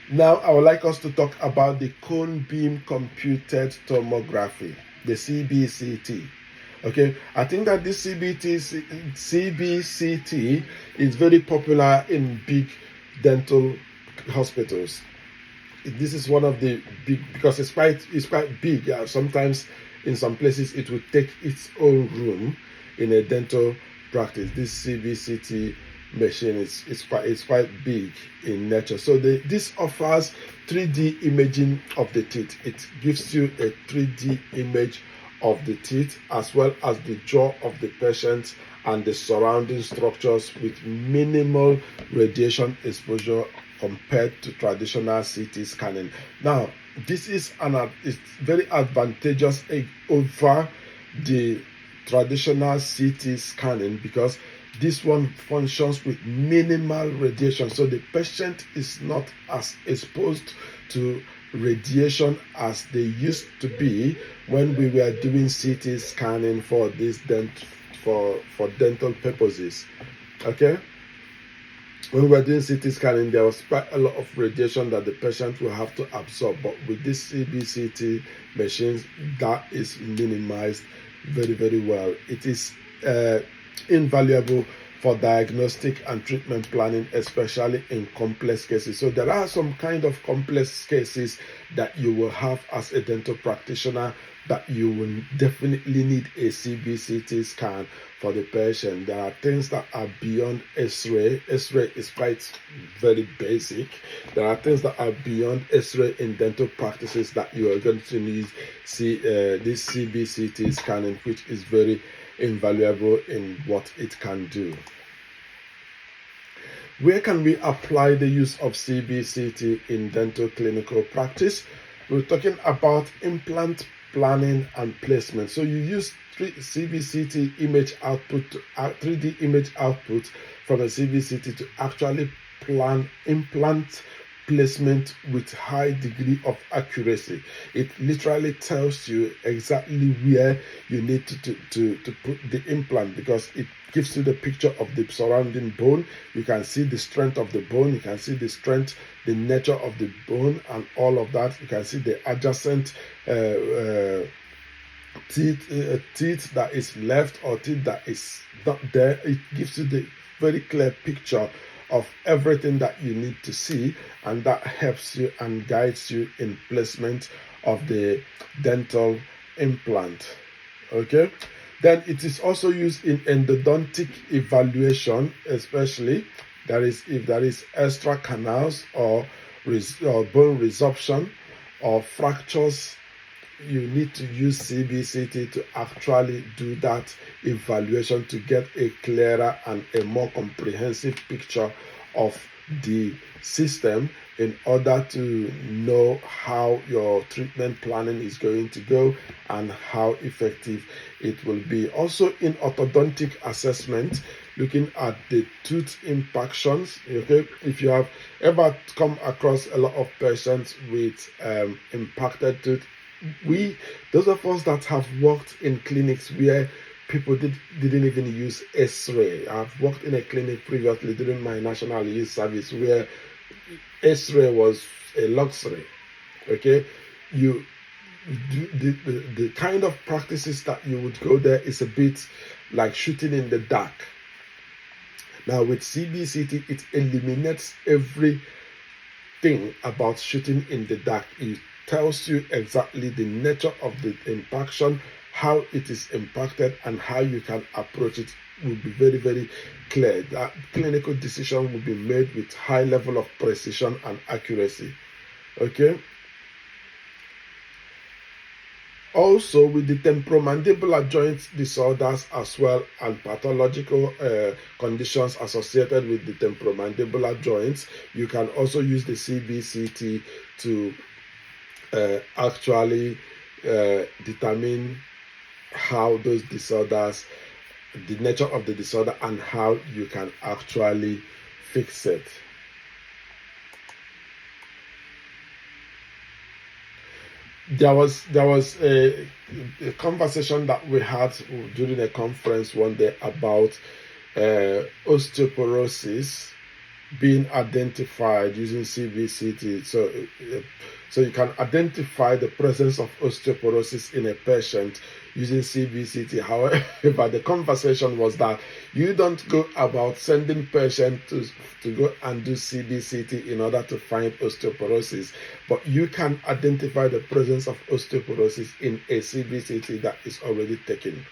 Now, I would like us to talk about the cone beam computed tomography, the CBCT. Okay, I think that this CBCT is very popular in big dental hospitals. This is one of the big, because it's quite big. Yeah, sometimes in some places it would take its own room in a dental practice. This CBCT machine is quite big in nature. So this offers 3D imaging of the teeth. It gives you a 3D image of the teeth as well as the jaw of the patient and the surrounding structures with minimal radiation exposure compared to traditional CT scanning. Now, this is it's very advantageous over the traditional CT scanning because this one functions with minimal radiation, so the patient is not as exposed to radiation as they used to be when we were doing CT scanning for this for dental purposes. Okay, when we were doing CT scanning, there was quite a lot of radiation that the patient will have to absorb, but with this CBCT machines, that is minimized very, very well. It is invaluable for diagnostic and treatment planning, especially in complex cases. So there are some kind of complex cases that you will have as a dental practitioner that you will definitely need a CBCT scan for the patient. There are things that are beyond X-ray. X-ray is quite very basic. There are things that are beyond X-ray in dental practices that you are going to need this CBCT scanning, which is very invaluable in what it can do. Where can we apply the use of CBCT in dental clinical practice? We're talking about implant planning and placement. So you use 3D image output from a CBCT to actually plan implant placement with high degree of accuracy. It literally tells you exactly where you need to put the implant, because it gives you the picture of the surrounding bone. You can see the strength of the bone, you can see the strength, the nature of the bone, and all of that. You can see the adjacent teeth that is left or teeth that is not there. It gives you the very clear picture of everything that you need to see, and that helps you and guides you in placement of the dental implant. Okay, then it is also used in endodontic evaluation, especially if there is extra canals or bone resorption or fractures. You need to use CBCT to actually do that evaluation to get a clearer and a more comprehensive picture of the system in order to know how your treatment planning is going to go and how effective it will be. Also in orthodontic assessment, looking at the tooth impactions. Okay, if you have ever come across a lot of patients with impacted tooth, those of us that have worked in clinics where people didn't even use X-ray. I've worked in a clinic previously during my national youth service where X-ray was a luxury. Okay, you the kind of practices that you would go there is a bit like shooting in the dark. Now with CBCT, it eliminates everything about shooting in the dark. It tells you exactly the nature of the impaction, how it is impacted, and how you can approach it will be very, very clear. That clinical decision will be made with high level of precision and accuracy. Okay. Also, with the temporomandibular joint disorders as well and pathological conditions associated with the temporomandibular joints, you can also use the CBCT to actually determine how those disorders, the nature of the disorder, and how you can actually fix it. There was a conversation that we had during a conference one day about osteoporosis being identified using CBCT. So you can identify the presence of osteoporosis in a patient using CBCT. However, the conversation was that you don't go about sending patients to go and do CBCT in order to find osteoporosis, but you can identify the presence of osteoporosis in a CBCT that is already taken.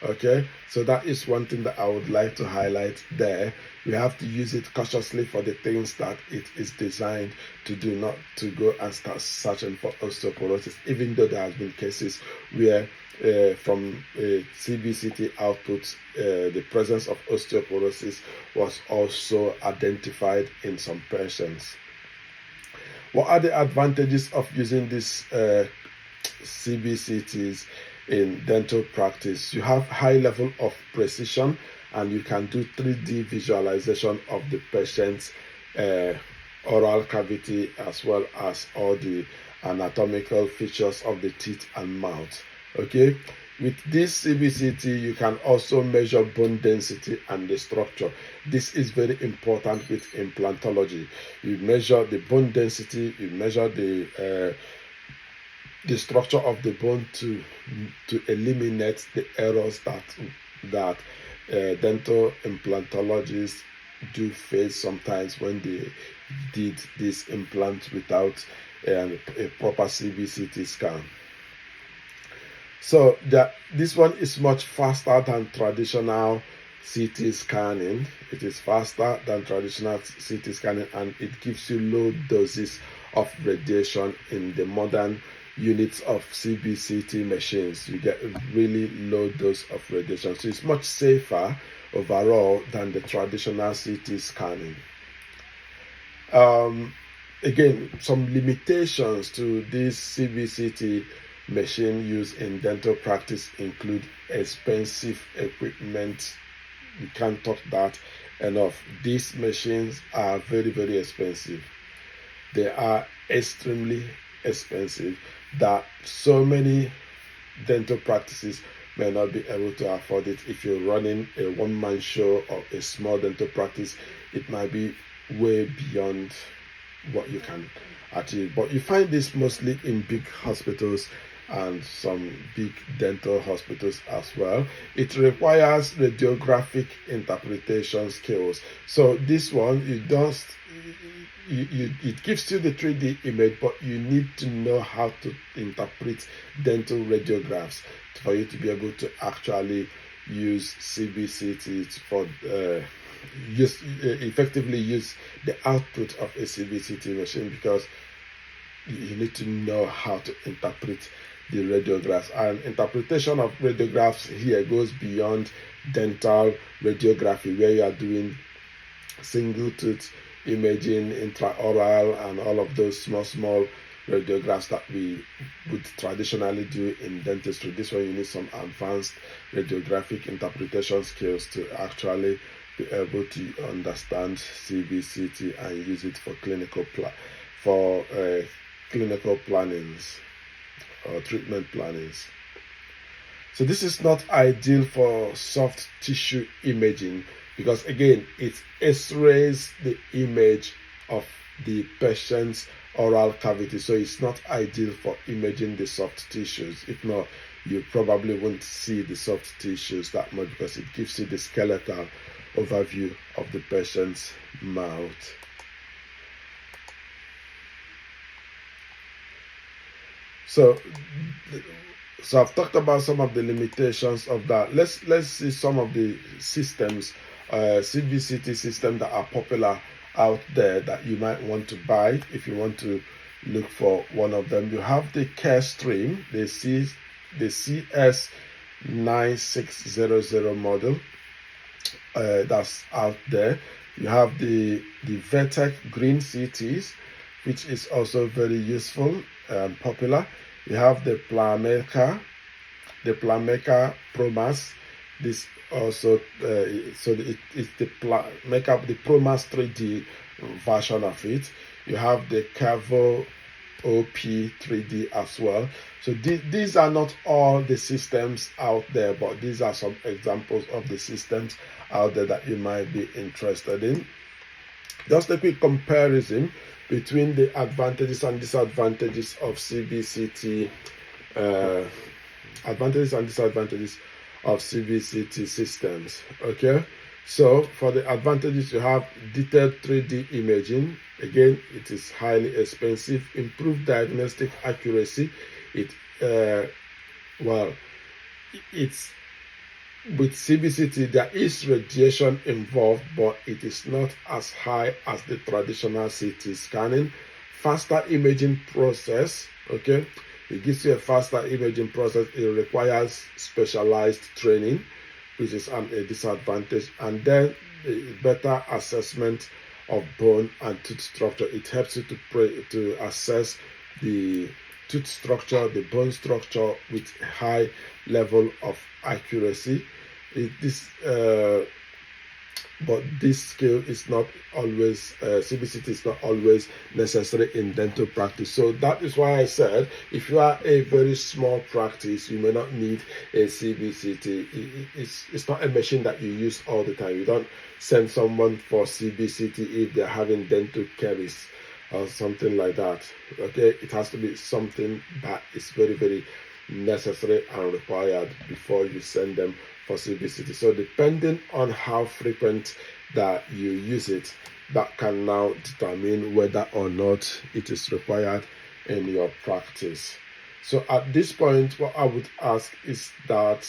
Okay, so that is one thing that I would like to highlight there. We have to use it cautiously for the things that it is designed to do, not to go and start searching for osteoporosis, even though there has been cases where from CBCT outputs, the presence of osteoporosis was also identified in some patients. What are the advantages of using these CBCTs in dental practice? You have high level of precision, and you can do 3D visualization of the patient's oral cavity, as well as all the anatomical features of the teeth and mouth. Okay, with this CBCT you can also measure bone density and the structure. This is very important with implantology. You measure the bone density, you measure the structure of the bone to eliminate the errors that dental implantologists do face sometimes when they did this implant without a proper CBCT scan. So this one is much faster than traditional CT scanning. It is faster than traditional CT scanning, and it gives you low doses of radiation. In the modern units of CBCT machines, you get a really low dose of radiation, so it's much safer overall than the traditional CT scanning. Again, some limitations to this CBCT machine used in dental practice include expensive equipment. We can't talk that enough. These machines are very, very expensive. They are extremely expensive that so many dental practices may not be able to afford it. If you're running a one-man show or a small dental practice, it might be way beyond what you can achieve. But you find this mostly in big hospitals and some big dental hospitals as well. It requires radiographic interpretation skills. So this one, it gives you the 3D image, but you need to know how to interpret dental radiographs for you to be able to actually use CBCT for effectively use the output of a CBCT machine, because you need to know how to interpret the radiographs. And interpretation of radiographs here goes beyond dental radiography, where you are doing single tooth imaging, intraoral, and all of those small radiographs that we would traditionally do in dentistry. This one, you need some advanced radiographic interpretation skills to actually be able to understand CBCT and use it for clinical plannings or treatment plannings. So this is not ideal for soft tissue imaging, because again, it x-rays the image of the patient's oral cavity, so it's not ideal for imaging the soft tissues. If not, you probably won't see the soft tissues that much, because it gives you the skeletal overview of the patient's mouth. So I've talked about some of the limitations of that. Let's see some of the systems, CBCT systems that are popular out there that you might want to buy if you want to look for one of them. You have the Carestream, the CS9600 model that's out there. You have the Vertec Green CTs, which is also very useful and popular. You have the Planmeca Promise. This also it's the Planmeca, the Promise 3D version of it. You have the Cavo OP 3D as well. So these are not all the systems out there, but these are some examples of the systems out there that you might be interested in. Just a quick comparison between the advantages and disadvantages of CBCT, advantages and disadvantages of CBCT systems. Okay, so for the advantages, you have detailed 3D imaging. Again, it is highly expensive. Improved diagnostic accuracy. It's with CBCT, there is radiation involved, but it is not as high as the traditional CT scanning. Faster imaging process, okay? It gives you a faster imaging process. It requires specialized training, which is a disadvantage. And then better assessment of bone and tooth structure. It helps you to assess the tooth structure, the bone structure with high level of accuracy. But this skill is not always, CBCT is not always necessary in dental practice. So that is why I said, if you are a very small practice, you may not need a CBCT. It's not a machine that you use all the time. You don't send someone for CBCT if they're having dental caries or something like that. Okay, it has to be something that is very, very necessary and required before you send them for CBCT. So depending on how frequent that you use it, that can now determine whether or not it is required in your practice. So at this point, what I would ask is that